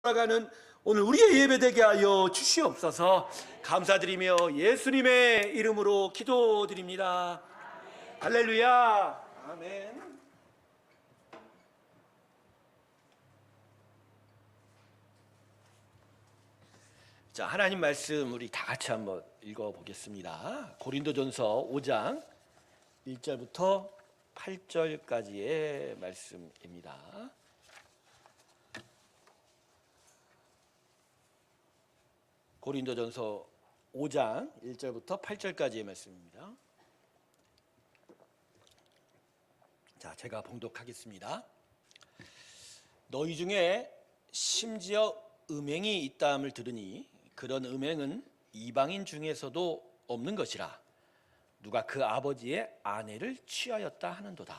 돌아가는 오늘 우리의 예배 되게 하여 주시옵소서. 감사드리며 예수님의 이름으로 기도드립니다. 할렐루야. 아멘. 자, 하나님 말씀 우리 다 같이 한번 읽어보겠습니다. 고린도전서 5장 1절부터 8절까지의 말씀입니다. 고린도전서 5장 1절부터 8절까지의 말씀입니다. 자, 제가 봉독하겠습니다. 너희 중에 심지어 음행이 있다함을 들으니 그런 음행은 이방인 중에서도 없는 것이라. 누가 그 아버지의 아내를 취하였다 하는도다.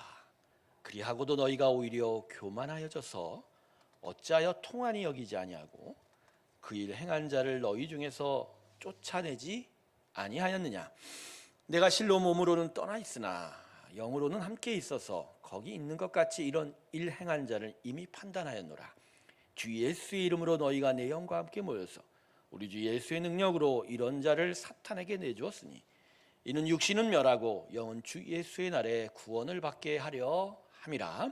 그리하고도 너희가 오히려 교만하여져서 어찌하여 통한이 여기지 아니하고 그 일 행한 자를 너희 중에서 쫓아내지 아니하였느냐. 내가 실로 몸으로는 떠나 있으나 영으로는 함께 있어서 거기 있는 것 같이 이런 일 행한 자를 이미 판단하였노라. 주 예수의 이름으로 너희가 내 영과 함께 모여서 우리 주 예수의 능력으로 이런 자를 사탄에게 내주었으니 이는 육신은 멸하고 영은 주 예수의 날에 구원을 받게 하려 함이라.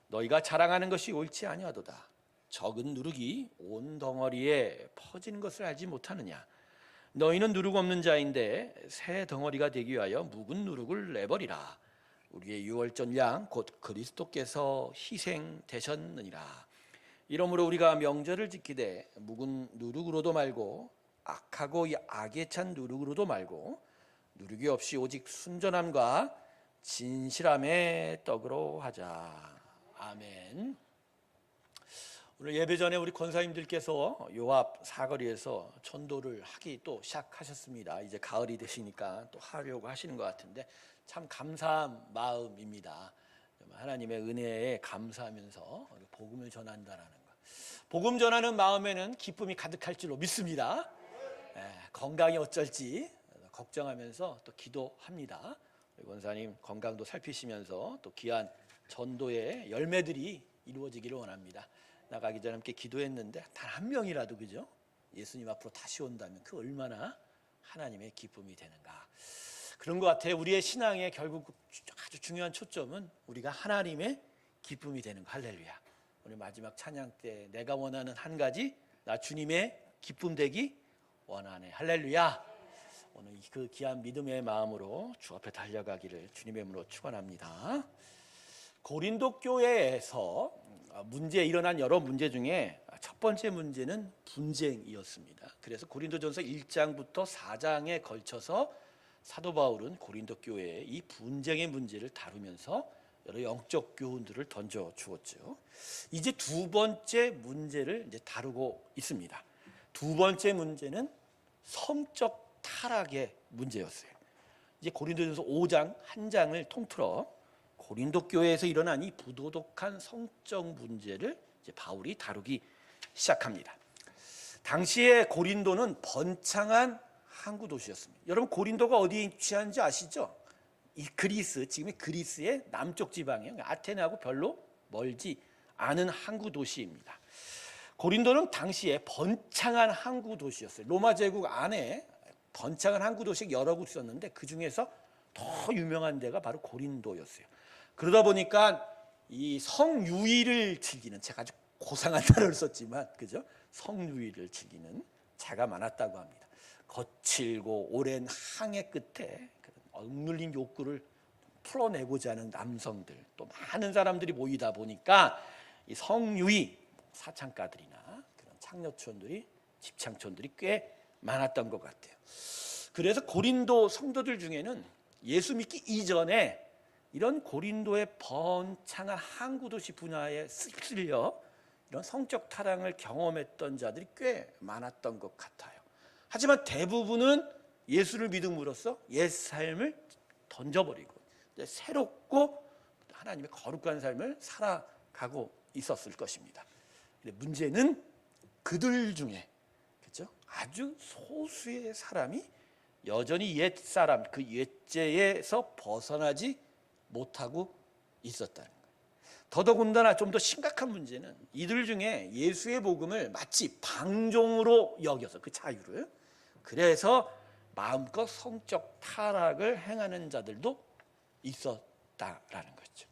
너희가 자랑하는 것이 옳지 아니하도다. 적은 누룩이 온 덩어리에 퍼지는 것을 알지 못하느냐. 너희는 누룩 없는 자인데 새 덩어리가 되기 위하여 묵은 누룩을 내버리라. 우리의 유월절 양 곧 그리스도께서 희생되셨느니라. 이러므로 우리가 명절을 지키되 묵은 누룩으로도 말고 악하고 악에 찬 누룩으로도 말고 누룩이 없이 오직 순전함과 진실함의 떡으로 하자. 아멘. 오늘 예배 전에 우리 권사님들께서 요 앞 사거리에서 전도를 하기 또 시작하셨습니다. 이제 가을이 되시니까 또 하려고 하시는 것 같은데 참 감사한 마음입니다. 하나님의 은혜에 감사하면서 복음을 전한다라는 것. 복음 전하는 마음에는 기쁨이 가득할 줄로 믿습니다. 건강이 어쩔지 걱정하면서 또 기도합니다. 우리 권사님 건강도 살피시면서 또 귀한 전도의 열매들이 이루어지기를 원합니다. 나가기 전에 함께 기도했는데 단 한 명이라도 그죠? 예수님 앞으로 다시 온다면 그 얼마나 하나님의 기쁨이 되는가. 그런 것 같아요. 우리의 신앙의 결국 아주 중요한 초점은 우리가 하나님의 기쁨이 되는 거. 할렐루야. 오늘 마지막 찬양 때 내가 원하는 한 가지 나 주님의 기쁨 되기 원하네. 할렐루야. 오늘 그 귀한 믿음의 마음으로 주 앞에 달려가기를 주님의 이름으로 축원합니다. 고린도 교회에서 문제 일어난 여러 문제 중에 첫 번째 문제는 분쟁이었습니다. 그래서 고린도전서 1장부터 4장에 걸쳐서 사도 바울은 고린도 교회의 이 분쟁의 문제를 다루면서 여러 영적 교훈들을 던져 주었죠. 이제 두 번째 문제를 이제 다루고 있습니다. 두 번째 문제는 성적 타락의 문제였어요. 이제 고린도전서 5장 한 장을 통틀어 고린도 교회에서 일어난 이 부도덕한 성적 문제를 이제 바울이 다루기 시작합니다. 당시에 고린도는 번창한 항구 도시였습니다. 여러분 고린도가 어디에 위치한지 아시죠? 이 그리스, 지금의 그리스의 남쪽 지방이에요. 아테네하고 별로 멀지 않은 항구 도시입니다. 고린도는 당시에 번창한 항구 도시였어요. 로마 제국 안에 번창한 항구 도시가 여러 곳 있었는데 그 중에서 더 유명한 데가 바로 고린도였어요. 그러다 보니까 이 성유의를 즐기는, 제가 아주 고상한 단어를 썼지만 그죠? 성유의를 즐기는 자가 많았다고 합니다. 거칠고 오랜 항해 끝에 억눌린 욕구를 풀어내고자 하는 남성들, 또 많은 사람들이 모이다 보니까 이 성유의 사창가들이나 그런 창녀촌들이, 집창촌들이 꽤 많았던 것 같아요. 그래서 고린도 성도들 중에는 예수 믿기 이전에 이런 고린도의 번창한 항구도시 분야에 쓸려 이런 성적 타락을 경험했던 자들이 꽤 많았던 것 같아요. 하지만 대부분은 예수를 믿음으로써 옛 삶을 던져버리고 새롭고 하나님의 거룩한 삶을 살아가고 있었을 것입니다. 근데 문제는 그들 중에 그렇죠? 아주 소수의 사람이 여전히 옛 사람, 그 옛죄에서 벗어나지 못하고 있었다는 거예요. 더더군다나 좀 더 심각한 문제는 이들 중에 예수의 복음을 마치 방종으로 여겨서 그 자유를, 그래서 마음껏 성적 타락을 행하는 자들도 있었다라는 거죠.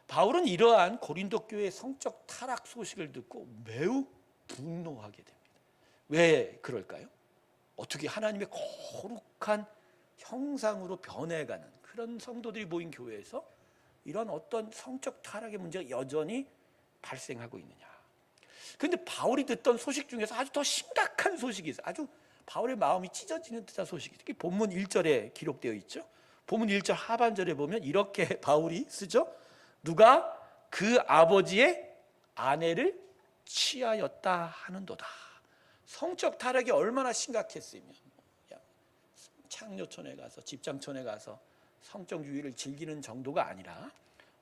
바울은 이러한 고린도 교회의 성적 타락 소식을 듣고 매우 분노하게 됩니다. 왜 그럴까요? 어떻게 하나님의 거룩한 형상으로 변해가는 그런 성도들이 모인 교회에서 이런 어떤 성적 타락의 문제가 여전히 발생하고 있느냐. 그런데 바울이 듣던 소식 중에서 아주 더 심각한 소식이 있어요. 아주 바울의 마음이 찢어지는 듯한 소식이, 특히 본문 1절에 기록되어 있죠. 본문 1절 하반절에 보면 이렇게 바울이 쓰죠. 누가 그 아버지의 아내를 취하였다 하는도다. 성적 타락이 얼마나 심각했으면 창녀촌에 가서, 집장촌에 가서 성적주의를 즐기는 정도가 아니라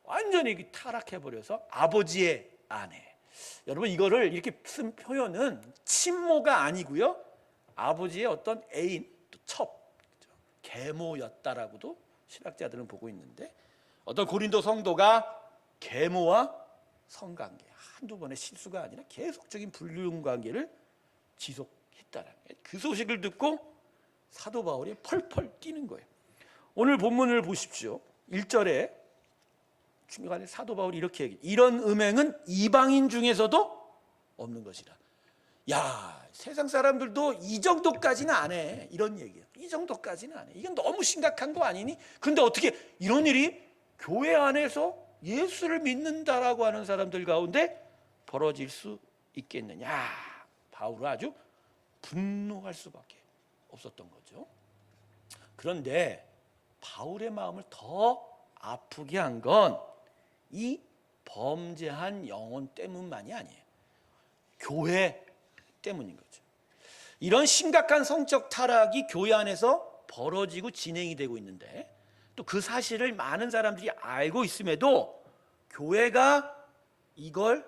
완전히 타락해버려서 아버지의 아내. 여러분, 이거를 이렇게 쓴 표현은 친모가 아니고요, 아버지의 어떤 애인, 또 첩, 계모였다라고도 신학자들은 보고 있는데, 어떤 고린도 성도가 계모와 성관계, 한두 번의 실수가 아니라 계속적인 불륜관계를 지속했다라는 거예요. 그 소식을 듣고 사도 바울이 펄펄 뛰는 거예요. 오늘 본문을 보십시오. 1절에 중간에 사도 바울이 이렇게 얘기해요. 이런 음행은 이방인 중에서도 없는 것이라. 야, 세상 사람들도 이 정도까지는 안 해. 이런 얘기예요. 이 정도까지는 안 해. 이건 너무 심각한 거 아니니? 근데 어떻게 이런 일이 교회 안에서 예수를 믿는다라고 하는 사람들 가운데 벌어질 수 있겠느냐? 바울은 아주 분노할 수밖에 없었던 거죠. 그런데 바울의 마음을 더 아프게 한 건 이 범죄한 영혼 때문만이 아니에요. 교회 때문인 거죠. 이런 심각한 성적 타락이 교회 안에서 벌어지고 진행이 되고 있는데, 또 그 사실을 많은 사람들이 알고 있음에도 교회가 이걸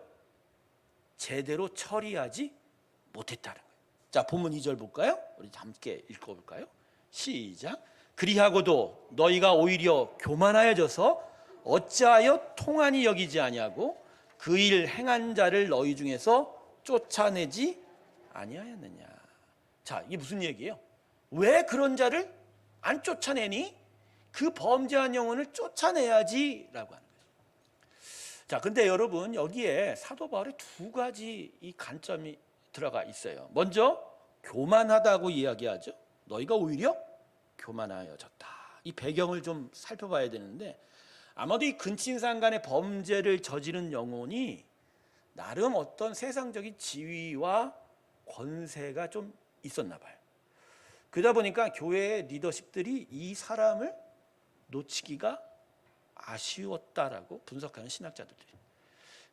제대로 처리하지 못했다는 거예요. 자, 본문 2절 볼까요? 우리 함께 읽어볼까요? 시작. 그리하고도 너희가 오히려 교만하여져서 어찌하여 통한이 여기지 아니하고 그 일 행한 자를 너희 중에서 쫓아내지 아니하였느냐. 자, 이게 무슨 얘기예요? 왜 그런 자를 안 쫓아내니? 그 범죄한 영혼을 쫓아내야지 라고 하는 거예요. 자, 근데 여러분, 여기에 사도 바울의 두 가지 이 관점이 들어가 있어요. 먼저 교만하다고 이야기하죠. 너희가 오히려 교만하여졌다. 이 배경을 좀 살펴봐야 되는데, 아마도 이 근친상간의 범죄를 저지른 영혼이 나름 어떤 세상적인 지위와 권세가 좀 있었나 봐요. 그러다 보니까 교회의 리더십들이 이 사람을 놓치기가 아쉬웠다라고 분석하는 신학자들이.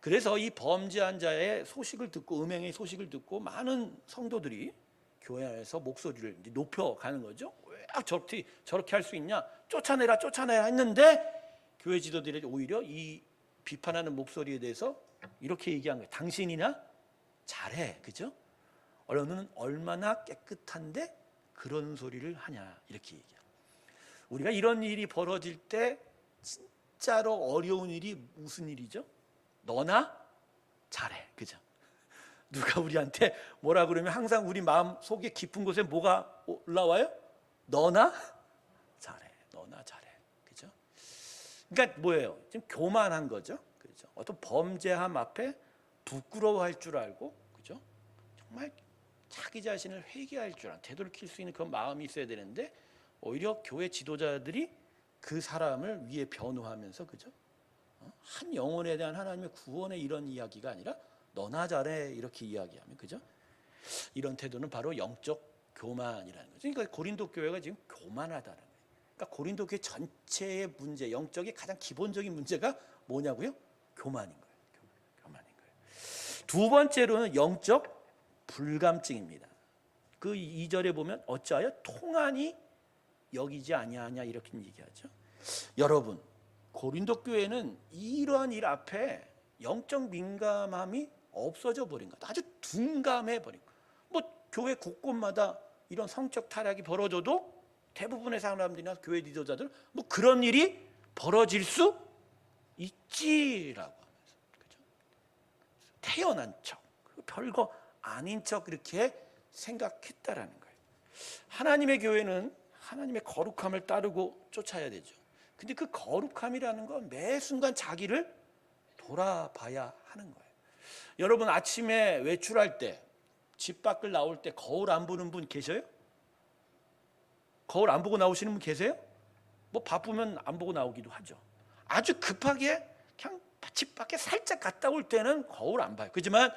그래서 이 범죄한 자의 소식을 듣고, 음행의 소식을 듣고 많은 성도들이 교회 안에서 목소리를 높여가는 거죠. 왜 저렇게 할 수 있냐? 쫓아내라 했는데, 교회 지도들이 오히려 이 비판하는 목소리에 대해서 이렇게 얘기한 거예요. 당신이나 잘해, 그죠? 너는 얼마나 깨끗한데 그런 소리를 하냐, 이렇게 얘기해요. 우리가 이런 일이 벌어질 때 진짜로 어려운 일이 무슨 일이죠? 너나 잘해, 그죠? 누가 우리한테 뭐라 그러면 항상 우리 마음 속에 깊은 곳에 뭐가 올라와요? 너나 잘해, 너나 잘해, 그죠? 그러니까 뭐예요? 지금 교만한 거죠, 그죠? 어떤 범죄함 앞에 부끄러워할 줄 알고, 그죠? 정말 자기 자신을 회개할 줄 아는, 되돌이킬 수 있는 그런 마음이 있어야 되는데, 오히려 교회 지도자들이 그 사람을 위에 변호하면서, 그죠? 한 영혼에 대한 하나님의 구원의 이런 이야기가 아니라 너나 잘해 이렇게 이야기하면, 그죠? 이런 태도는 바로 영적 교만이라는 거죠. 그러니까 고린도 교회가 지금 교만하다는 거예요. 그러니까 고린도 교회 전체의 문제, 영적의 가장 기본적인 문제가 뭐냐고요? 교만인 거예요. 교만인 거예요. 두 번째로는 영적 불감증입니다. 그 2절에 보면 어찌하여 통한이 여기지 아니하냐 이렇게 얘기하죠. 여러분, 고린도 교회는 이러한 일 앞에 영적 민감함이 없어져 버린 것, 아주 둔감해 버린 것. 뭐 교회 곳곳마다 이런 성적 타락이 벌어져도 대부분의 사람들이나 교회 리더자들 뭐 그런 일이 벌어질 수 있지라고. 태연한 척, 별거 아닌 척 그렇게 생각했다라는 거예요. 하나님의 교회는 하나님의 거룩함을 따르고 쫓아야 되죠. 근데 그 거룩함이라는 건 매 순간 자기를 돌아봐야 하는 거예요. 여러분 아침에 외출할 때, 집 밖을 나올 때 거울 안 보는 분 계셔요? 거울 안 보고 나오시는 분 계세요? 뭐 바쁘면 안 보고 나오기도 하죠. 아주 급하게 그냥 집 밖에 살짝 갔다 올 때는 거울 안 봐요. 그렇지만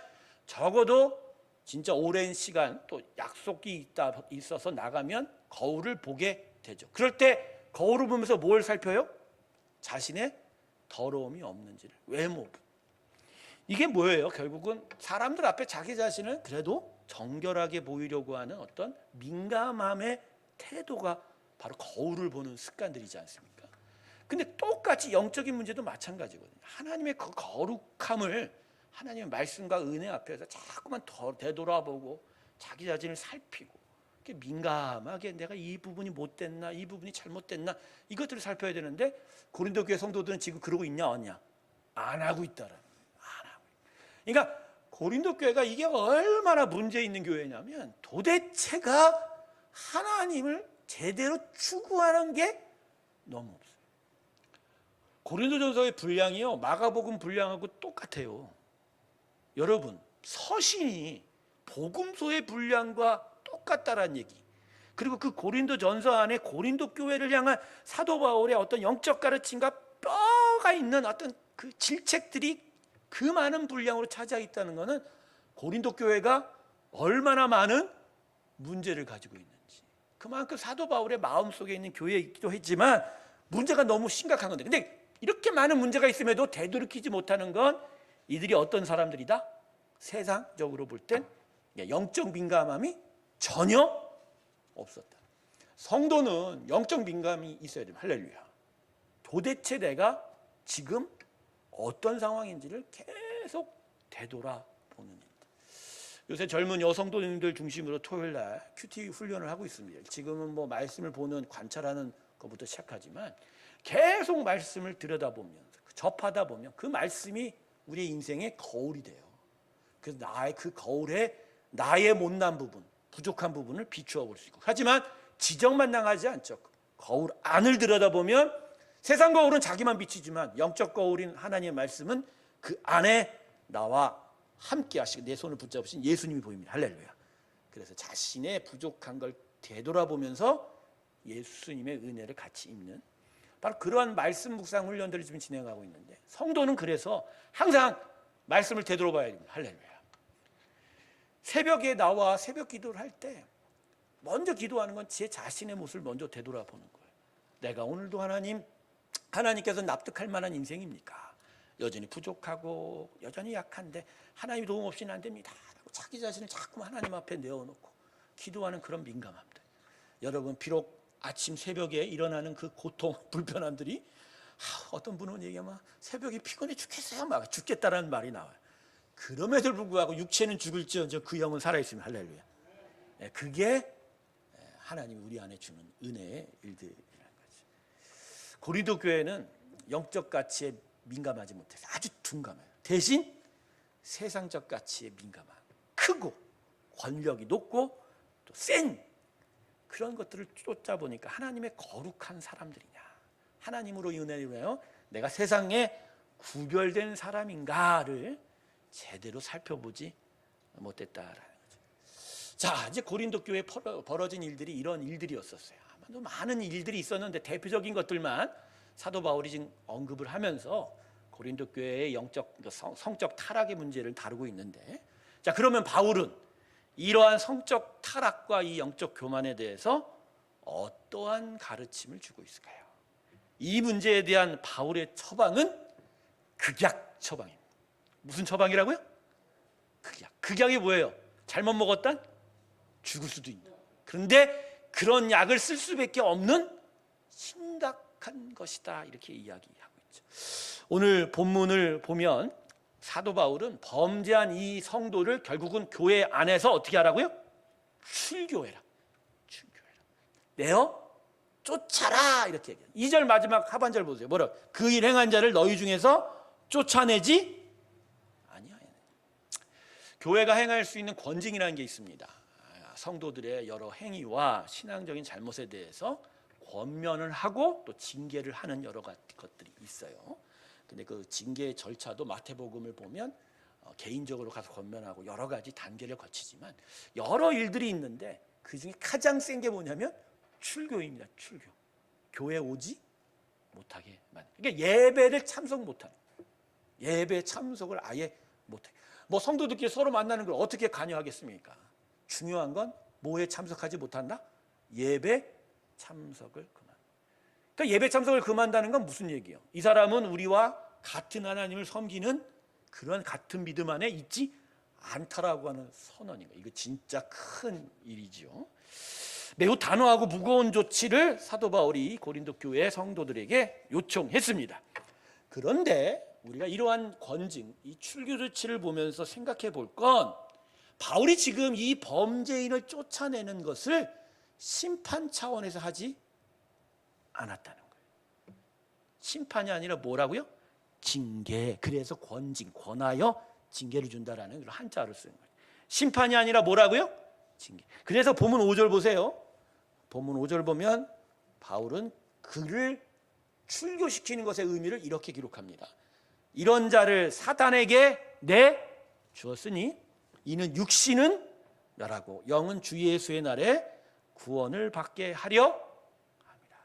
적어도 진짜 오랜 시간 또 약속이 있어서 나가면 거울을 보게 되죠. 그럴 때 거울을 보면서 뭘 살펴요? 자신의 더러움이 없는지를, 외모. 이게 뭐예요? 결국은 사람들 앞에 자기 자신을 그래도 정결하게 보이려고 하는 어떤 민감함의 태도가 바로 거울을 보는 습관들이지 않습니까? 근데 똑같이 영적인 문제도 마찬가지거든요. 하나님의 그 거룩함을 하나님의 말씀과 은혜 앞에서 자꾸만 더 되돌아보고 자기 자신을 살피고 민감하게 내가 이 부분이 못됐나, 이 부분이 잘못됐나, 이것들을 살펴야 되는데 고린도 교회 성도들은 지금 그러고 있냐 없냐? 안 하고 있다라는 거예요. 안 하고. 그러니까 고린도 교회가 이게 얼마나 문제 있는 교회냐면 도대체가 하나님을 제대로 추구하는 게 너무 없어요. 고린도전서의 분량이요, 마가복음 분량하고 똑같아요. 여러분, 서신이 복음서의 분량과 똑같다라는 얘기. 그리고 그 고린도전서 안에 고린도 교회를 향한 사도 바울의 어떤 영적 가르침과 뼈가 있는 어떤 그 질책들이 그 많은 분량으로 차지하 있다는 것은 고린도 교회가 얼마나 많은 문제를 가지고 있는지, 그만큼 사도 바울의 마음속에 있는 교회이기도 했지만 문제가 너무 심각한 건데, 근데 이렇게 많은 문제가 있음에도 되돌이키지 못하는 건 이들이 어떤 사람들이다? 세상적으로 볼 땐 영적 민감함이 전혀 없었다. 성도는 영적 민감이 있어야 됩니다. 할렐루야. 도대체 내가 지금 어떤 상황인지를 계속 되돌아보는 일입니다. 요새 젊은 여성도님들 중심으로 토요일 날 큐티 훈련을 하고 있습니다. 지금은 뭐 말씀을 보는, 관찰하는 것부터 시작하지만 계속 말씀을 들여다보면서 접하다 보면 그 말씀이 우리의 인생의 거울이 돼요. 그래서 나의 그 거울에 나의 못난 부분, 부족한 부분을 비추어 볼 수 있고, 하지만 지적만 당하지 않죠. 거울 안을 들여다보면 세상 거울은 자기만 비치지만 영적 거울인 하나님의 말씀은 그 안에 나와 함께 하시고 내 손을 붙잡으신 예수님이 보입니다. 할렐루야. 그래서 자신의 부족한 걸 되돌아보면서 예수님의 은혜를 같이 입는 바로 그러한 말씀 묵상 훈련들을 지금 진행하고 있는데, 성도는 그래서 항상 말씀을 되돌아봐야 됩니다. 할렐루야. 새벽에 나와 새벽 기도를 할 때 먼저 기도하는 건 제 자신의 모습을 먼저 되돌아보는 거예요. 내가 오늘도 하나님께서 납득할 만한 인생입니까? 여전히 부족하고 여전히 약한데 하나님 도움 없이는 안 됩니다. 자기 자신을 자꾸 하나님 앞에 내어놓고 기도하는 그런 민감함들. 여러분, 비록 아침 새벽에 일어나는 그 고통, 불편함들이 어떤 분은 얘기하면 새벽에 피곤해 죽겠어요, 막 죽겠다라는 말이 나와요. 그럼에도 불구하고 육체는 죽을지언정 그 영은 살아있으면 할렐루야. 그게 하나님이 우리 안에 주는 은혜의 일들이라는 거죠. 고린도 교회는 영적 가치에 민감하지 못해서 아주 둔감해요. 대신 세상적 가치에 민감한, 크고 권력이 높고 또 센 그런 것들을 쫓아보니까 하나님의 거룩한 사람들이냐, 하나님으로 은혜로 내가 세상에 구별된 사람인가를 제대로 살펴보지 못했다라는 거죠. 자, 이제 고린도 교회에 벌어진 일들이 이런 일들이었었어요. 아마도 많은 일들이 있었는데 대표적인 것들만 사도 바울이 지금 언급을 하면서 고린도 교회의 영적, 성적 타락의 문제를 다루고 있는데, 자, 그러면 바울은 이러한 성적 타락과 이 영적 교만에 대해서 어떠한 가르침을 주고 있을까요? 이 문제에 대한 바울의 처방은 극약 처방입니다. 무슨 처방이라고요? 극약. 극약이 뭐예요? 잘못 먹었단 죽을 수도 있다. 그런데 그런 약을 쓸 수밖에 없는 심각한 것이다, 이렇게 이야기하고 있죠. 오늘 본문을 보면 사도 바울은 범죄한 이 성도를 결국은 교회 안에서 어떻게 하라고요? 출교해라. 내어 쫓아라, 이렇게 얘기해요. 2절 마지막 하반절 보세요. 뭐라고? 그 일 행한 자를 너희 중에서 쫓아내지 아니하였느냐. 교회가 행할 수 있는 권징이라는 게 있습니다. 성도들의 여러 행위와 신앙적인 잘못에 대해서 권면을 하고 또 징계를 하는 여러 가지 것들이 있어요. 근데 그 징계 절차도 마태복음을 보면 개인적으로 가서 권면하고 여러 가지 단계를 거치지만 여러 일들이 있는데 그 중에 가장 센 게 뭐냐면 출교입니다. 출교. 교회 오지 못하게 만든. 그러니까 예배를 참석 못하는. 예배 참석을 아예 못해. 뭐 성도들끼리 서로 만나는 걸 어떻게 관여하겠습니까? 중요한 건 뭐에 참석하지 못한다? 예배 참석을 그만. 그러니까 예배 참석을 그만다는 건 무슨 얘기예요? 이 사람은 우리와 같은 하나님을 섬기는 그런 같은 믿음 안에 있지 않다라고 하는 선언인 거예요. 이거 진짜 큰 일이죠. 매우 단호하고 무거운 조치를 사도 바울이 고린도 교회 성도들에게 요청했습니다. 그런데 우리가 이러한 권징, 이 출교 조치를 보면서 생각해 볼 건 바울이 지금 이 범죄인을 쫓아내는 것을 심판 차원에서 하지 않았다는 거예요. 심판이 아니라 뭐라고요? 징계. 그래서 권징, 권하여 징계를 준다라는 그런 한자를 쓰는 거예요. 심판이 아니라 뭐라고요? 징계. 그래서 본문 5절 보세요. 본문 5절 보면 바울은 그를 출교시키는 것의 의미를 이렇게 기록합니다. 이런 자를 사탄에게 내 주었으니 이는 육신은 멸하고 영은 주 예수의 날에 구원을 받게 하려 합니다.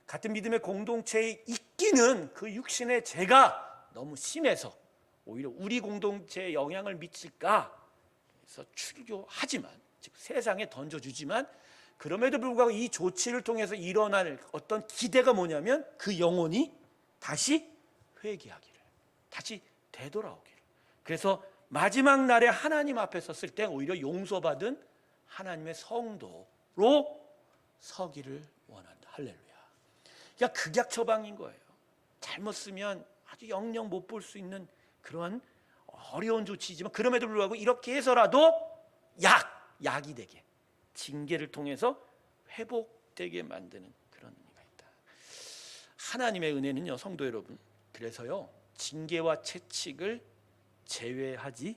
같은 믿음의 공동체에 있기는 그 육신의 죄가 너무 심해서 오히려 우리 공동체에 영향을 미칠까 해서 출교하지만 즉 세상에 던져주지만 그럼에도 불구하고 이 조치를 통해서 일어날 어떤 기대가 뭐냐면 그 영혼이 다시 회개하기를, 다시 되돌아오기를. 그래서 마지막 날에 하나님 앞에 섰을 때 오히려 용서받은 하나님의 성도로 서기를 원한다. 할렐루야. 그러니까 극약 처방인 거예요. 잘못 쓰면 아주 영영 못 볼 수 있는 그런 어려운 조치지만 그럼에도 불구하고 이렇게 해서라도 약이 되게 징계를 통해서 회복되게 만드는 그런 의미가 있다. 하나님의 은혜는요, 성도 여러분, 그래서요 징계와 채찍을 제외하지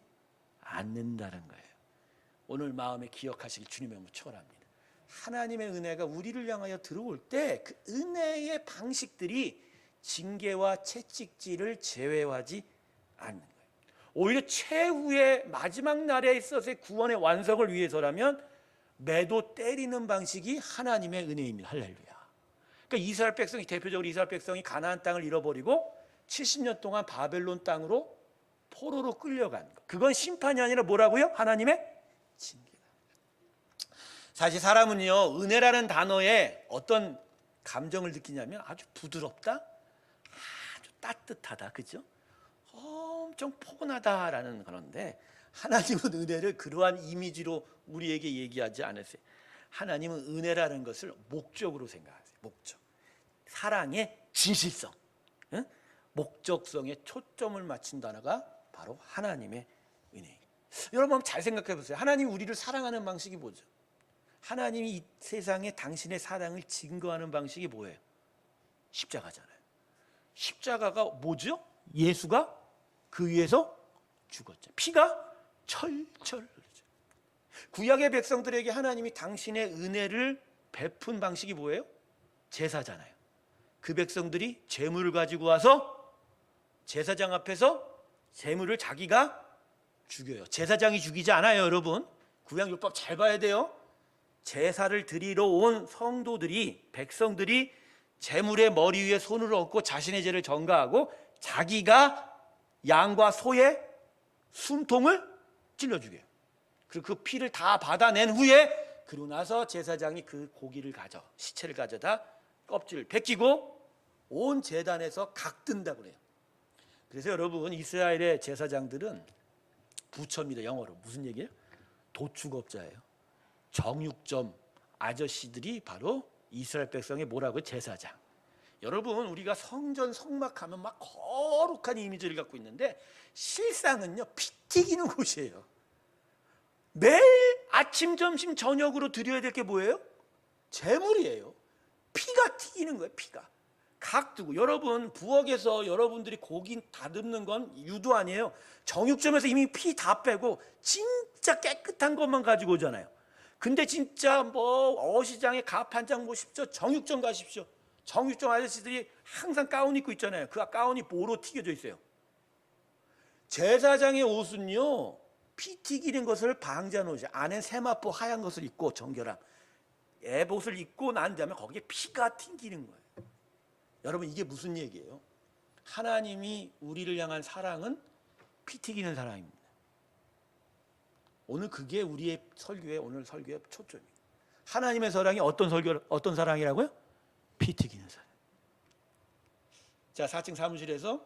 않는다는 거예요. 오늘 마음에 기억하시길 주님의 이름으로 축원합니다. 하나님의 은혜가 우리를 향하여 들어올 때 그 은혜의 방식들이 징계와 채찍질을 제외하지 않는 거예요. 오히려 최후의 마지막 날에 있어서의 구원의 완성을 위해서라면 매도 때리는 방식이 하나님의 은혜입니다. 할렐루야. 그러니까 이스라엘 백성이 대표적으로 이스라엘 백성이 가나안 땅을 잃어버리고 70년 동안 바벨론 땅으로 포로로 끌려간 것. 그건 심판이 아니라 뭐라고요? 하나님의 징계다. 사실 사람은요 은혜라는 단어에 어떤 감정을 느끼냐면 아주 부드럽다, 아주 따뜻하다, 그죠? 엄청 포근하다라는 그런데 하나님은 은혜를 그러한 이미지로 우리에게 얘기하지 않으세요. 하나님은 은혜라는 것을 목적으로 생각하세요. 목적, 사랑의 진실성, 목적성에 초점을 맞춘 단어가 바로 하나님의 은혜. 여러분 한번 잘 생각해 보세요. 하나님이 우리를 사랑하는 방식이 뭐죠? 하나님이 이 세상에 당신의 사랑을 증거하는 방식이 뭐예요? 십자가잖아요. 십자가가 뭐죠? 예수가 그 위에서 죽었죠. 피가 철철 흐르죠. 구약의 백성들에게 하나님이 당신의 은혜를 베푼 방식이 뭐예요? 제사잖아요. 그 백성들이 제물을 가지고 와서 제사장 앞에서 제물을 자기가 죽여요. 제사장이 죽이지 않아요, 여러분. 구약율법 잘 봐야 돼요. 제사를 드리러 온 성도들이, 백성들이 제물의 머리 위에 손을 얹고 자신의 죄를 전가하고 자기가 양과 소의 숨통을 찔러 죽여요. 그리고 그 피를 다 받아낸 후에 그러고 나서 제사장이 그 고기를 시체를 가져다 껍질을 벗기고 온 제단에서 각든다고 그래요. 그래서 여러분 이스라엘의 제사장들은 부처입니다. 영어로 무슨 얘기예요? 도축업자예요. 정육점 아저씨들이 바로 이스라엘 백성의 뭐라고요? 제사장. 여러분 우리가 성전 성막하면 막 거룩한 이미지를 갖고 있는데 실상은요 피 튀기는 곳이에요. 매일 아침 점심 저녁으로 드려야 될 게 뭐예요? 제물이에요. 피가 튀기는 거예요. 피가. 각두고. 여러분 부엌에서 여러분들이 고기 다듬는 건 유도 아니에요. 정육점에서 이미 피 다 빼고 진짜 깨끗한 것만 가지고 오잖아요. 근데 진짜 뭐 어시장에 갑 한 장 보십시오. 정육점 가십시오. 정육점 아저씨들이 항상 가운 입고 있잖아요. 그 가운이 보로 튀겨져 있어요. 제사장의 옷은요, 피 튀기는 것을 방지하는 옷이에요. 안에 세마포 하얀 것을 입고 정결함, 애봇을 입고 난 다음에 거기에 피가 튕기는 거예요. 여러분 이게 무슨 얘기예요? 하나님이 우리를 향한 사랑은 피 튀기는 사랑입니다. 오늘 그게 우리의 설교의 오늘 설교의 초점이에요. 하나님의 사랑이 어떤 사랑이라고요? 피 튀기는 사랑. 자, 4층 사무실에서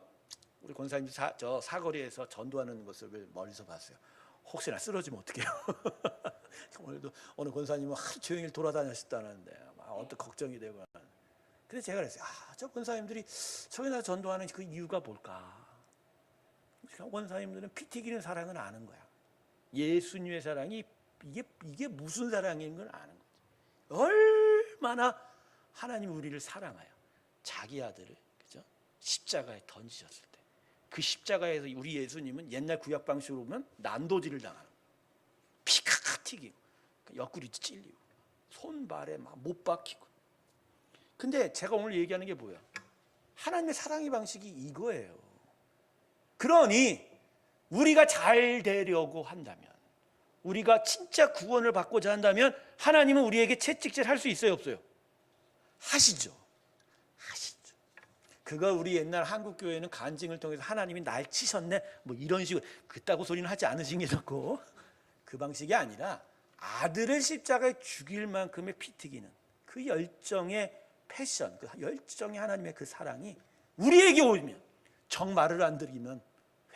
우리 권사님 저 사거리에서 전도하는 것을 멀리서 봤어요. 혹시나 쓰러지면 어떡해요? 오늘도 오늘 권사님은 하루 종일 돌아다녔다는데 어떤 걱정이 되고. 근데 제가 그랬어요. 저 권사님들이 저기 나서 전도하는 그 이유가 뭘까? 권사님들은 피 튀기는 사랑은 아는 거야. 예수님의 사랑이 이게 무슨 사랑인 걸 아는 거지. 얼마나 하나님 우리를 사랑하여 자기 아들을, 그죠? 십자가에 던지셨을 때, 그 십자가에서 우리 예수님은 옛날 구약 방식으로 보면 난도질을 당하는 거예요. 피가 튀기고 옆구리 찔리고 손발에 막 못 박히고. 근데 제가 오늘 얘기하는 게 뭐야? 하나님의 사랑의 방식이 이거예요. 그러니 우리가 잘 되려고 한다면, 우리가 진짜 구원을 받고자 한다면 하나님은 우리에게 채찍질 할 수 있어요, 없어요? 하시죠. 하시죠. 그거 우리 옛날 한국 교회는 간증을 통해서 하나님이 날 치셨네 뭐 이런 식으로 그따구 소리는 하지 않으신 게 좋고, 그 방식이 아니라 아들을 십자가에 죽일 만큼의 피 튀기는 그 열정의 패션, 그 열정의 하나님의 그 사랑이 우리에게 오면 정말을 안 들이면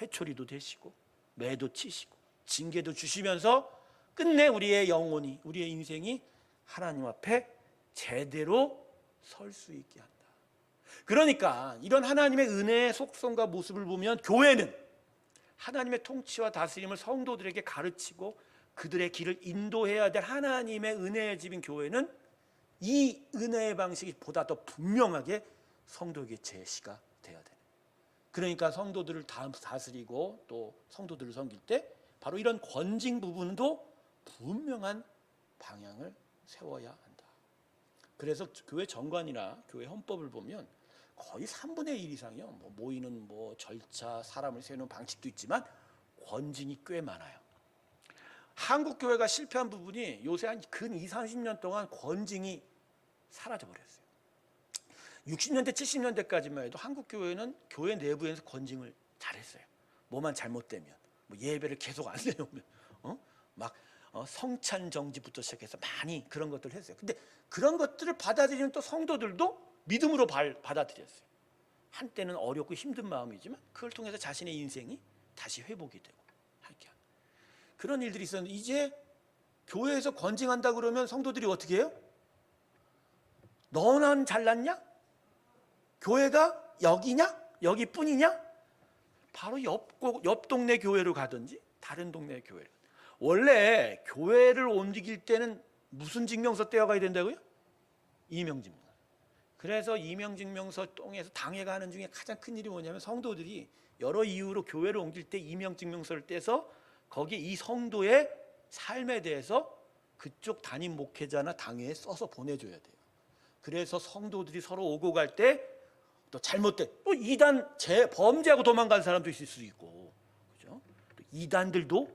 회초리도 되시고 매도 치시고 징계도 주시면서 끝내 우리의 영혼이, 우리의 인생이 하나님 앞에 제대로 설 수 있게 한다. 그러니까 이런 하나님의 은혜의 속성과 모습을 보면 교회는 하나님의 통치와 다스림을 성도들에게 가르치고 그들의 길을 인도해야 될 하나님의 은혜의 집인 교회는 이 은혜의 방식이 보다 더 분명하게 성도에게 제시가 되어야 되는. 그러니까 성도들을 다스리고 또 성도들을 섬길 때 바로 이런 권징 부분도 분명한 방향을 세워야 한다. 그래서 교회 정관이나 교회 헌법을 보면 거의 3분의 1 이상이요. 모이는 절차, 사람을 세우는 방식도 있지만 권징이 꽤 많아요. 한국 교회가 실패한 부분이 요새 한 근 20, 30년 동안 권징이 사라져 버렸어요. 60년대, 70년대까지만 해도 한국 교회는 교회 내부에서 권징을 잘했어요. 뭐만 잘못되면, 예배를 계속 안 내오면, 성찬 정지부터 시작해서 많이 그런 것들을 했어요. 근데 그런 것들을 받아들이는 또 성도들도 믿음으로 받아들였어요. 한때는 어렵고 힘든 마음이지만 그걸 통해서 자신의 인생이 다시 회복이 되고 하게 하는 그런 일들이 있었는데, 이제 교회에서 권징한다 그러면 성도들이 어떻게 해요? 너는 잘났냐? 교회가 여기냐? 여기뿐이냐? 바로 옆 동네 교회로 가든지 다른 동네 교회로. 원래 교회를 옮길 때는 무슨 증명서 떼어가야 된다고요? 이명증명서. 그래서 이명증명서 통해서 당회가 하는 중에 가장 큰 일이 뭐냐면 성도들이 여러 이유로 교회를 옮길 때 이명증명서를 떼서 거기에 이 성도의 삶에 대해서 그쪽 담임 목회자나 당회에 써서 보내줘야 돼요. 그래서 성도들이 서로 오고 갈 때 또 잘못된 또 이단 범죄하고 도망간 사람도 있을 수 있고, 그죠? 또 이단들도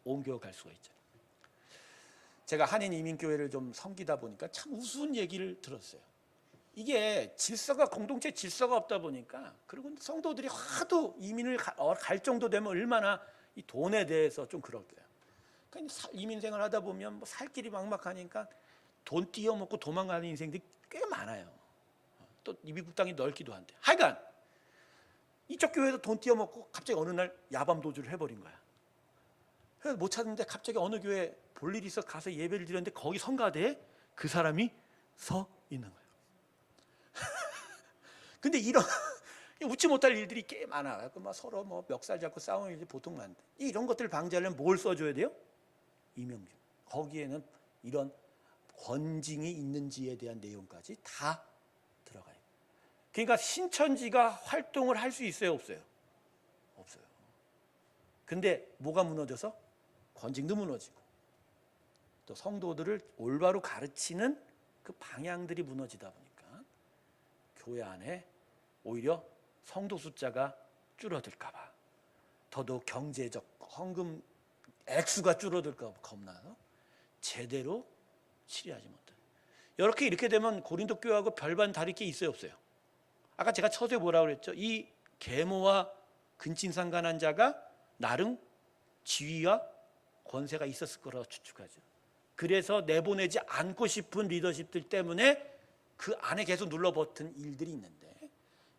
옮겨갈 수가 있잖아요. 제가 한인 이민교회를 좀 섬기다 보니까 참 우스운 얘기를 들었어요. 이게 질서가, 공동체 질서가 없다 보니까, 그리고 성도들이 하도 이민을 갈 정도 되면 얼마나 이 돈에 대해서 좀 그럴 거예요. 그러니까 이민 생활 하다 보면 살 길이 막막하니까 돈 띄어먹고 도망가는 인생들이 꽤 많아요. 또 미국 땅이 넓기도 한데, 하여간 이쪽 교회에서 돈 띄어먹고 갑자기 어느 날 야밤 도주를 해버린 거야. 그래서 못 찾는데 갑자기 어느 교회 볼 일이 있어 가서 예배를 드렸는데 거기 성가대에 그 사람이 서 있는 거예요. 근데 이런 웃지 못할 일들이 꽤 많아. 서로 멱살 잡고 싸우는 일이 보통 많은데, 이런 것들을 방지하려면 뭘 써줘야 돼요? 이명증. 거기에는 이런 권징이 있는지에 대한 내용까지 다 들어가요. 그러니까 신천지가 활동을 할 수 있어요, 없어요? 없어요. 근데 뭐가 무너져서? 권징도 무너지고 또 성도들을 올바로 가르치는 그 방향들이 무너지다 보니까 교회 안에 오히려 성도 숫자가 줄어들까 봐, 더더욱 경제적 헌금 액수가 줄어들까 봐 겁나서 제대로 치료하지 못해. 이렇게 되면 고린도 교회하고 별반 다를 게 있어요, 없어요? 아까 제가 처소에 뭐라고 그랬죠? 이 계모와 근친상간한 자가 나름 지위와 권세가 있었을 거라고 추측하죠. 그래서 내보내지 않고 싶은 리더십들 때문에 그 안에 계속 눌러버튼 일들이 있는데,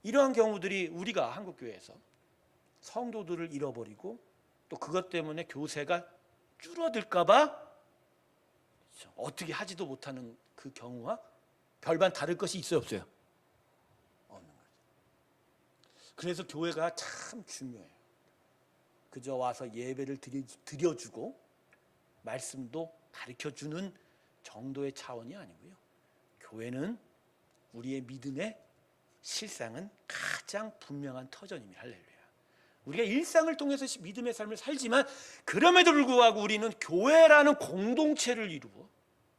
이러한 경우들이 우리가 한국교회에서 성도들을 잃어버리고 또 그것 때문에 교세가 줄어들까 봐 어떻게 하지도 못하는 그 경우와 별반 다를 것이 있어요, 없어요? 없는 거죠. 그래서 교회가 참 중요해요. 그저 와서 예배를 드려주고 말씀도 가르쳐주는 정도의 차원이 아니고요. 교회는 우리의 믿음의 실상은 가장 분명한 터전입니다. 할렐루야. 우리가 일상을 통해서 믿음의 삶을 살지만 그럼에도 불구하고 우리는 교회라는 공동체를 이루어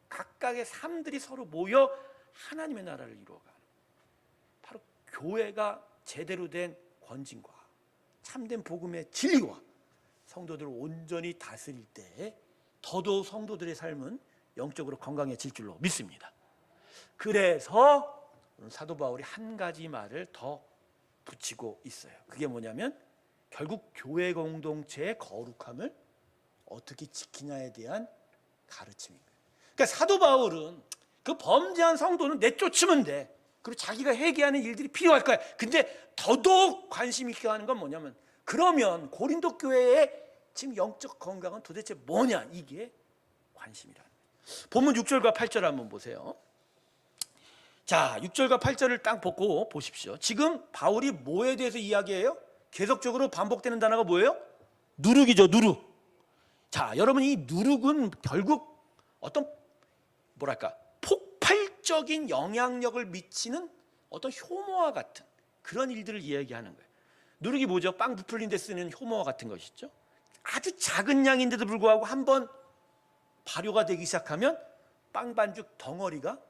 각각의 삶들이 서로 모여 하나님의 나라를 이루어가는, 바로 교회가 제대로 된 권징과 참된 복음의 진리와 성도들을 온전히 다스릴 때 더더욱 성도들의 삶은 영적으로 건강해질 줄로 믿습니다. 그래서 사도 바울이 한 가지 말을 더 붙이고 있어요. 그게 뭐냐면 결국 교회 공동체의 거룩함을 어떻게 지키냐에 대한 가르침인 거예요. 그러니까 사도 바울은 그 범죄한 성도는 내쫓으면 돼. 그리고 자기가 회개하는 일들이 필요할 거야. 근데 더더욱 관심 있게 하는 건 뭐냐면, 그러면 고린도 교회의 지금 영적 건강은 도대체 뭐냐, 이게 관심이라는 거예요. 본문 6절과 8절 한번 보세요. 자, 6절과 8절을 딱 보고 보십시오. 지금 바울이 뭐에 대해서 이야기해요? 계속적으로 반복되는 단어가 뭐예요? 누룩이죠, 누룩. 자, 여러분, 이 누룩은 결국 어떤 뭐랄까 폭발적인 영향력을 미치는 어떤 효모와 같은 그런 일들을 이야기하는 거예요. 누룩이 뭐죠? 빵 부풀린 데 쓰는 효모와 같은 것이죠. 아주 작은 양인데도 불구하고 한번 발효가 되기 시작하면 빵 반죽 덩어리가,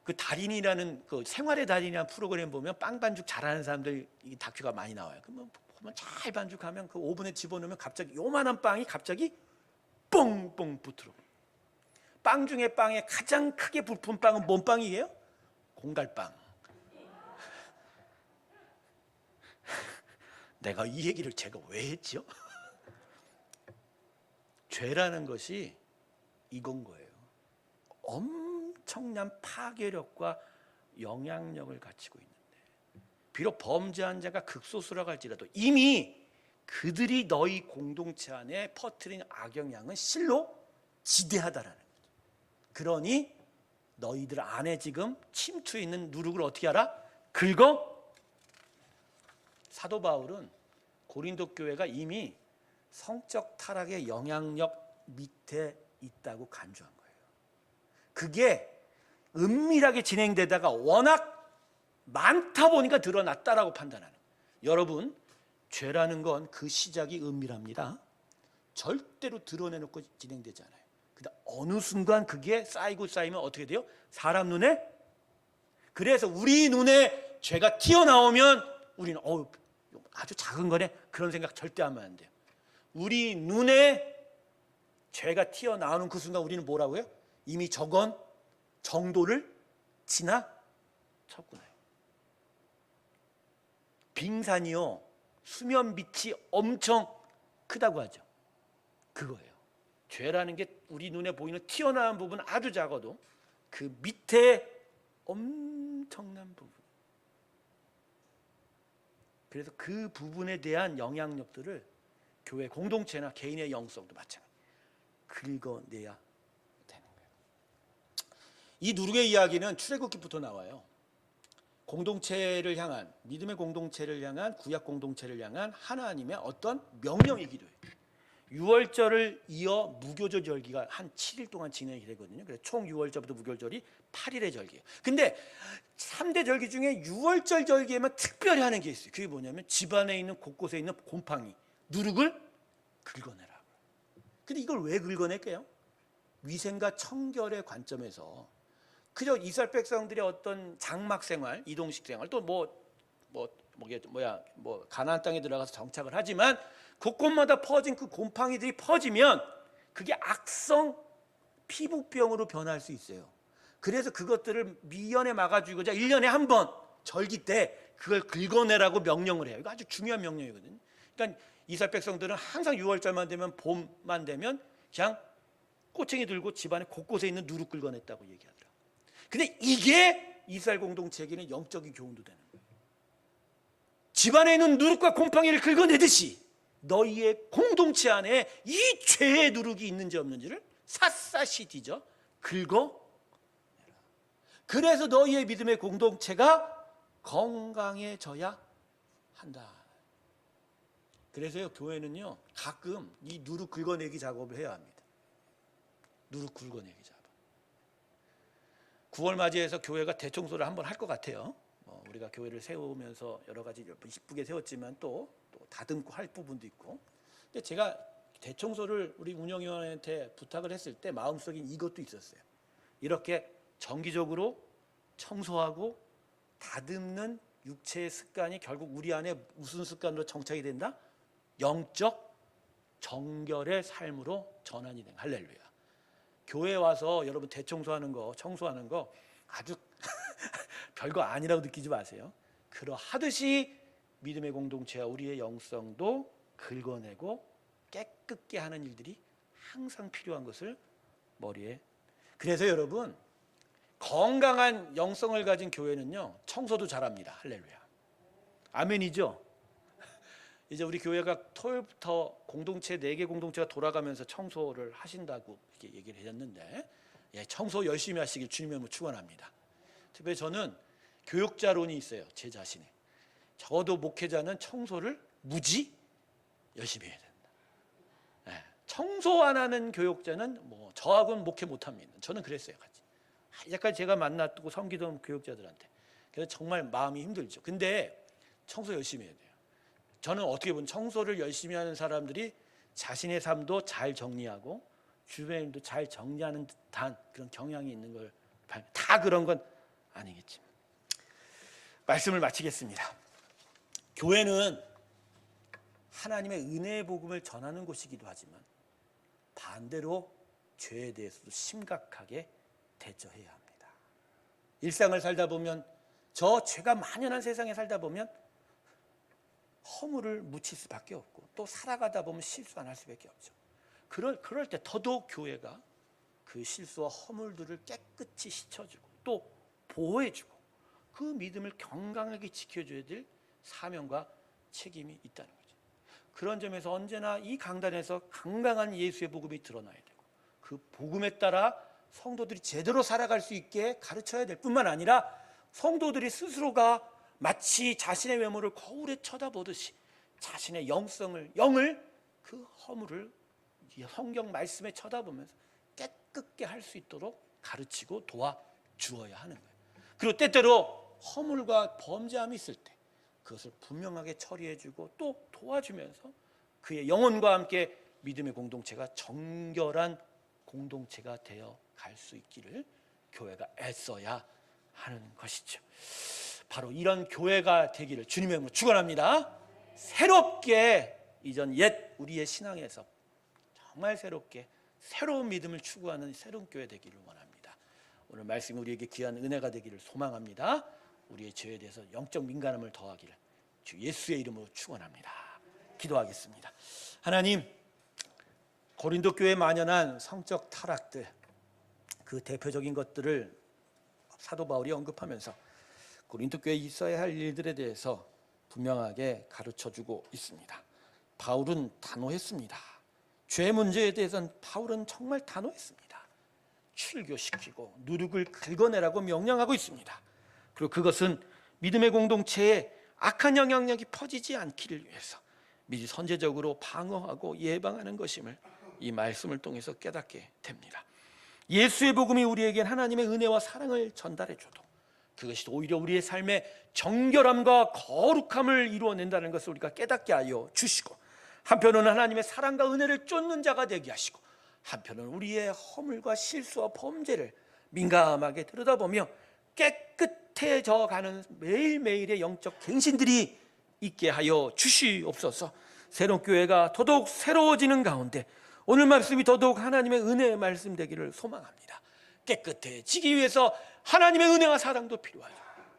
그 달인이라는 그 생활의 달인이라는 프로그램 보면 빵 반죽 잘하는 사람들 이 다큐가 많이 나와요. 그러면 보면 잘 반죽하면 그 오븐에 집어넣으면 갑자기 요만한 빵이 갑자기 뻥뻥 붙어. 빵 중에 빵에 가장 크게 부푼 빵은 뭔 빵이에요? 공갈빵. 내가 이 얘기를 제가 왜 했죠? 죄라는 것이 이건 거예요. 엄청난 파괴력과 영향력을 갖추고 있는데, 비록 범죄한 자가 극소수라고 할지라도 이미 그들이 너희 공동체 안에 퍼뜨린 악영향은 실로 지대하다라는 거죠. 그러니 너희들 안에 지금 침투해 있는 누룩을 어떻게 알아? 긁어. 사도 바울은 고린도 교회가 이미 성적 타락의 영향력 밑에 있다고 간주한 거예요. 그게 은밀하게 진행되다가 워낙 많다 보니까 드러났다라고 판단하는 거예요. 여러분, 죄라는 건 그 시작이 은밀합니다. 절대로 드러내놓고 진행되지 않아요. 근데 어느 순간 그게 쌓이면 어떻게 돼요? 사람 눈에. 그래서 우리 눈에 죄가 튀어나오면 우리는 아주 작은 거네, 그런 생각 절대 하면 안 돼요. 우리 눈에 죄가 튀어나오는 그 순간 우리는 뭐라고요? 이미 저건 정도를 지나쳤구나요. 빙산이요, 수면 빛이 엄청 크다고 하죠. 그거예요. 죄라는 게 우리 눈에 보이는 튀어나온 부분 아주 작아도 그 밑에 엄청난 부분, 그래서 그 부분에 대한 영향력들을 교회 공동체나 개인의 영성도 마찬가지 긁어내야 되는 거예요. 이 누룩의 이야기는 출애굽기부터 나와요. 공동체를 향한, 믿음의 공동체를 향한, 구약 공동체를 향한 하나님의 어떤 명령이기도 해요. 유월절을 이어 무교절 절기가 한 7일 동안 진행이 되거든요. 그래서 총 유월절부터 무교절이 8일의 절기예요. 근데 3대 절기 중에 유월절 절기에만 특별히 하는 게 있어요. 그게 뭐냐면 집안에 있는 곳곳에 있는 곰팡이, 누룩을 긁어내라고. 근데 이걸 왜 긁어낼게요? 위생과 청결의 관점에서 그저 이스라엘 백성들의 어떤 장막 생활, 이동식 생활, 또 가나안 땅에 들어가서 정착을 하지만 곳곳마다 퍼진 그 곰팡이들이 퍼지면 그게 악성 피부병으로 변할 수 있어요. 그래서 그것들을 미연에 막아주고자 1년에 한 번 절기 때 그걸 긁어내라고 명령을 해요. 이거 아주 중요한 명령이거든요. 그러니까 이스라엘 백성들은 항상 6월절만 되면, 봄만 되면 그냥 꼬챙이 들고 집안에 곳곳에 있는 누룩 긁어냈다고 얘기하더라고요. 근데 이게 이스라엘 공동체에게는 영적인 교훈도 되는 거예요. 집안에 있는 누룩과 곰팡이를 긁어내듯이 너희의 공동체 안에 이 죄의 누룩이 있는지 없는지를 샅샅이 뒤져 긁어. 그래서 너희의 믿음의 공동체가 건강해져야 한다. 그래서요, 교회는요 가끔 이 누룩 긁어내기 작업을 해야 합니다. 누룩 긁어내기 작업. 9월 맞이해서 교회가 대청소를 한번 할 것 같아요. 우리가 교회를 세우면서 여러 가지 이쁘게 세웠지만 또 다듬고 할 부분도 있고. 근데 제가 대청소를 우리 운영위원회한테 부탁을 했을 때 마음속에 이것도 있었어요. 이렇게 정기적으로 청소하고 다듬는 육체의 습관이 결국 우리 안에 무슨 습관으로 정착이 된다? 영적 정결의 삶으로 전환이 된. 할렐루야. 교회 와서 여러분 대청소하는 거, 청소하는 거 아주 별거 아니라고 느끼지 마세요. 그러하듯이 믿음의 공동체와 우리의 영성도 긁어내고 깨끗게 하는 일들이 항상 필요한 것을 머리에. 그래서 여러분, 건강한 영성을 가진 교회는요 청소도 잘합니다. 할렐루야. 아멘이죠. 이제 우리 교회가 토요일부터 공동체 4개 공동체가 돌아가면서 청소를 하신다고 이렇게 얘기를 해줬는데, 청소 열심히 하시길 주님의 축원합니다. 특별히 저는 교육자론이 있어요. 제 자신에. 적어도 목회자는 청소를 무지 열심히 해야 된다. 청소 안 하는 교육자는 저하고는 목회 못합니다. 저는 그랬어요. 같이. 약간 제가 만났고 섬기던 교육자들한테. 그래서 정말 마음이 힘들죠. 근데 청소 열심히 해야 돼요. 저는 어떻게 보면 청소를 열심히 하는 사람들이 자신의 삶도 잘 정리하고 주변도 잘 정리하는 듯한 그런 경향이 있는 걸 다 그런 건 아니겠지만. 말씀을 마치겠습니다. 교회는 하나님의 은혜의 복음을 전하는 곳이기도 하지만 반대로 죄에 대해서도 심각하게 대처해야 합니다. 일상을 살다 보면, 저 죄가 만연한 세상에 살다 보면 허물을 묻힐 수밖에 없고, 또 살아가다 보면 실수 안 할 수밖에 없죠. 그럴 때 더더욱 교회가 그 실수와 허물들을 깨끗이 씻어주고 또 보호해주고 그 믿음을 건강하게 지켜줘야 될 사명과 책임이 있다는 거죠. 그런 점에서 언제나 이 강단에서 건강한 예수의 복음이 드러나야 되고, 그 복음에 따라 성도들이 제대로 살아갈 수 있게 가르쳐야 될 뿐만 아니라, 성도들이 스스로가 마치 자신의 외모를 거울에 쳐다보듯이 자신의 영을, 그 허물을 성경 말씀에 쳐다보면서 깨끗게 할 수 있도록 가르치고 도와주어야 하는 거예요. 그리고 때때로 허물과 범죄함이 있을 때 그것을 분명하게 처리해주고 또 도와주면서 그의 영혼과 함께 믿음의 공동체가 정결한 공동체가 되어 갈 수 있기를 교회가 애써야 하는 것이죠. 바로 이런 교회가 되기를 주님의 이름으로 축원합니다. 새롭게 이전 옛 우리의 신앙에서 정말 새롭게 새로운 믿음을 추구하는 새로운 교회 되기를 원합니다. 오늘 말씀이 우리에게 귀한 은혜가 되기를 소망합니다. 우리의 죄에 대해서 영적 민감함을 더하기를 주 예수의 이름으로 축원합니다. 기도하겠습니다. 하나님, 고린도 교회에 만연한 성적 타락들, 그 대표적인 것들을 사도 바울이 언급하면서 고린도 교회에 있어야 할 일들에 대해서 분명하게 가르쳐주고 있습니다. 바울은 단호했습니다. 죄 문제에 대해서는 바울은 정말 단호했습니다. 출교시키고 누룩을 긁어내라고 명령하고 있습니다. 그리고 그것은 믿음의 공동체에 악한 영향력이 퍼지지 않기를 위해서, 미리 선제적으로 방어하고 예방하는 것임을 이 말씀을 통해서 깨닫게 됩니다. 예수의 복음이 우리에겐 하나님의 은혜와 사랑을 전달해줘도 그것이 오히려 우리의 삶의 정결함과 거룩함을 이루어낸다는 것을 우리가 깨닫게 하여 주시고, 한편으로는 하나님의 사랑과 은혜를 쫓는 자가 되게 하시고, 한편으로는 우리의 허물과 실수와 범죄를 민감하게 들여다보며 깨끗해져 가는 매일매일의 영적 갱신들이 있게 하여 주시옵소서. 새롭교회가 더더욱 새로워지는 가운데 오늘 말씀이 더더욱 하나님의 은혜의 말씀 되기를 소망합니다. 깨끗해지기 위해서 하나님의 은혜와 사랑도 필요하죠.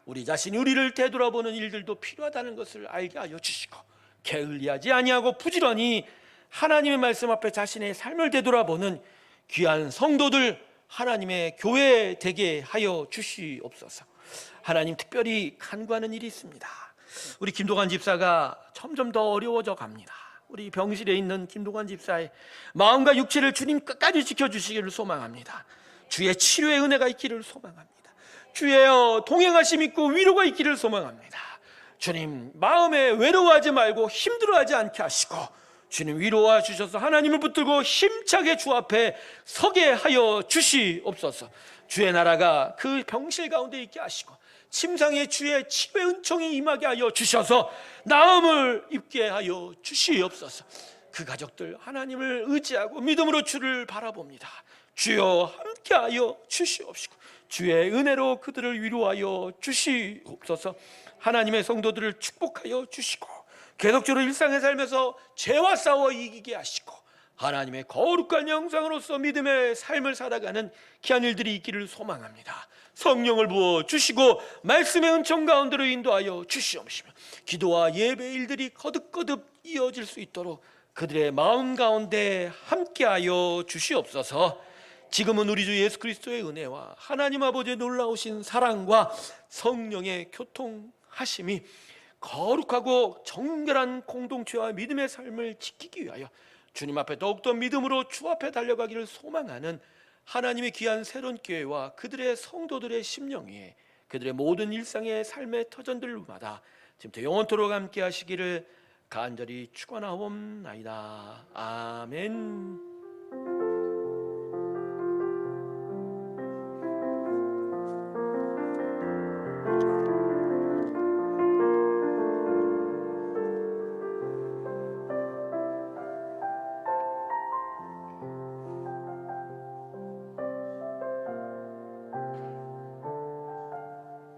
우리 자신이 우리를 되돌아보는 일들도 필요하다는 것을 알게 하여 주시고, 게을리하지 아니하고 부지런히 하나님의 말씀 앞에 자신의 삶을 되돌아보는 귀한 성도들, 하나님의 교회 되게 하여 주시옵소서. 하나님, 특별히 간구하는 일이 있습니다. 우리 김도관 집사가 점점 더 어려워져 갑니다. 우리 병실에 있는 김도관 집사의 마음과 육체를 주님 끝까지 지켜주시기를 소망합니다. 주의 치료의 은혜가 있기를 소망합니다. 주의 동행하심 있고 위로가 있기를 소망합니다. 주님, 마음에 외로워하지 말고 힘들어하지 않게 하시고, 주님 위로와 주셔서 하나님을 붙들고 힘차게 주 앞에 서게 하여 주시옵소서. 주의 나라가 그 병실 가운데 있게 하시고, 침상에 주의 치유의 은총이 임하게 하여 주셔서 나음을 입게 하여 주시옵소서. 그 가족들 하나님을 의지하고 믿음으로 주를 바라봅니다. 주여 함께하여 주시옵시고, 주의 은혜로 그들을 위로하여 주시옵소서. 하나님의 성도들을 축복하여 주시고, 계속적으로 일상의 삶에서 죄와 싸워 이기게 하시고, 하나님의 거룩한 형상으로서 믿음의 삶을 살아가는 귀한 일들이 있기를 소망합니다. 성령을 부어 주시고 말씀의 은총 가운데로 인도하여 주시옵시며, 기도와 예배 일들이 거듭거듭 이어질 수 있도록 그들의 마음 가운데 함께하여 주시옵소서. 지금은 우리 주 예수 그리스도의 은혜와 하나님 아버지의 놀라우신 사랑과 성령의 교통하심이 거룩하고 정결한 공동체와 믿음의 삶을 지키기 위하여 주님 앞에 더욱더 믿음으로 주 앞에 달려가기를 소망하는 하나님의 귀한 새로운 교회와 그들의 성도들의 심령 위에 그들의 모든 일상의 삶의 터전들마다 지금부터 영원토록 함께 하시기를 간절히 축원하옵나이다. 아멘.